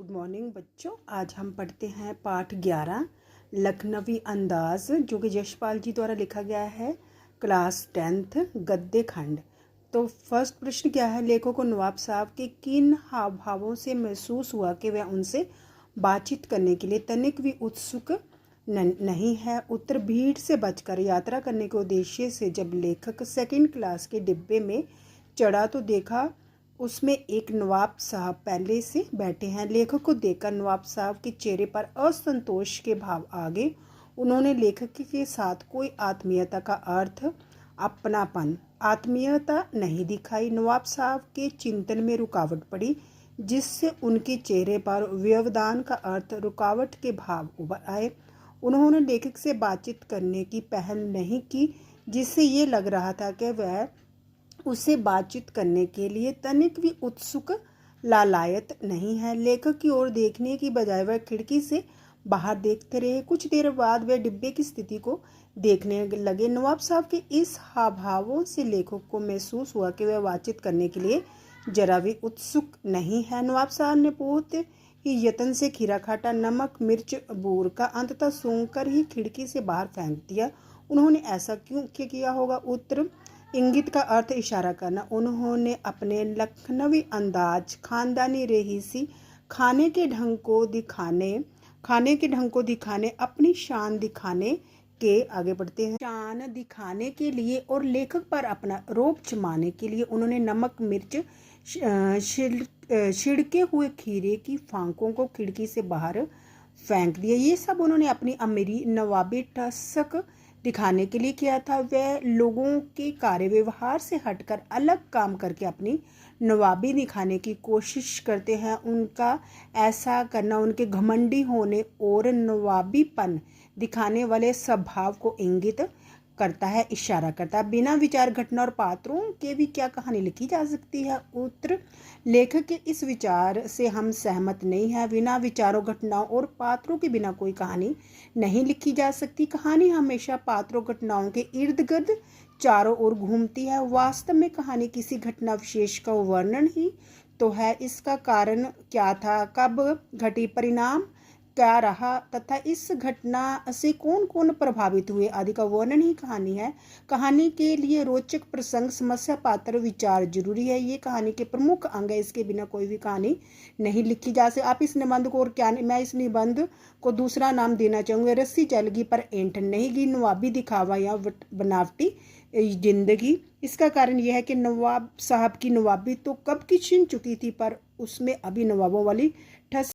Good morning बच्चों। आज हम पढ़ते हैं पाठ 11 लखनवी अंदाज, जो कि यशपाल जी द्वारा लिखा गया है, क्लास 10th गद्य खंड। तो फर्स्ट प्रश्न क्या है, लेखक को नवाब साहब के किन हाव भावों से महसूस हुआ कि वह उनसे बातचीत करने के लिए तनिक भी उत्सुक नहीं है। उत्तर, भीड़ से बचकर यात्रा करने के उद्देश्य से जब लेखक सेकंड क्लास के डिब्बे में चढ़ा तो देखा उसमें एक नवाब साहब पहले से बैठे हैं। लेखक को देखकर नवाब साहब के चेहरे पर असंतोष के भाव आ गए। उन्होंने लेखक के साथ कोई आत्मीयता का अर्थ अपनापन आत्मीयता नहीं दिखाई। नवाब साहब के चिंतन में रुकावट पड़ी, जिससे उनके चेहरे पर व्यवधान का अर्थ रुकावट के भाव उभर आए। उन्होंने लेखक से बातचीत करने की पहल नहीं की, जिससे ये लग रहा था कि वह उसे बातचीत करने के लिए तनिक भी उत्सुक लालायत नहीं है। लेखक की ओर देखने की बजाय वह खिड़की से बाहर देखते रहे। कुछ देर बाद वह डिब्बे की स्थिति को देखने लगे। नवाब साहब के इस हाव भावों से लेखक को महसूस हुआ कि वह बातचीत करने के लिए जरा भी उत्सुक नहीं है। नवाब साहब ने बहुत ही यत्न से खीरा खाटा, नमक, मिर्च, बूर का अंततः सूंघ कर ही खिड़की से बाहर फेंक दिया। उन्होंने ऐसा क्यों किया होगा? उत्तर, इंगित का अर्थ इशारा करना। उन्होंने अपने लखनवी अंदाज, खानदानी रहीसी, खाने के ढंग को दिखाने, अपनी शान दिखाने के आगे बढ़ते हैं, शान दिखाने के लिए और लेखक पर अपना रोब जमाने के लिए उन्होंने नमक, मिर्च, छिड़के हुए खीरे की फांकों को खिड़की से बाहर फेंक दिया। ये सब उन्होंने अपनी अमीरी, नवाबी टसक दिखाने के लिए किया था। वह लोगों के कार्य व्यवहार से हटकर अलग काम करके अपनी नवाबी दिखाने की कोशिश करते हैं। उनका ऐसा करना उनके घमंडी होने और नवाबीपन दिखाने वाले स्वभाव को इंगित करता है, इशारा करता है। बिना विचार, घटना और पात्रों के भी क्या कहानी लिखी जा सकती है? उत्तर, लेखक के इस विचार से हम सहमत नहीं हैं। बिना विचारों, घटनाओं और पात्रों के बिना कोई कहानी नहीं लिखी जा सकती। कहानी हमेशा पात्रों, घटनाओं के इर्द गिर्द चारों ओर घूमती है। वास्तव में कहानी किसी घटना विशेष का वर्णन ही तो है। इसका कारण क्या था, कब घटी, परिणाम क्या रहा तथा इस घटना से कौन कौन प्रभावित हुए आदि का वर्णन ही कहानी है। कहानी के लिए रोचक प्रसंग, समस्या, पात्र, विचार जरूरी है। ये कहानी के प्रमुख अंग है। इसके बिना कोई भी कहानी नहीं लिखी जा सकती। आप इस निबंध को, और क्या मैं इस निबंध को दूसरा नाम देना चाहूँगी, रस्सी चलगी पर ऐंठ नहीं गी, नवाबी दिखावा या बनावटी जिंदगी। इसका कारण यह है कि नवाब साहब की नवाबी तो कब की छिन चुकी थी, पर उसमें अभी नवाबों वाली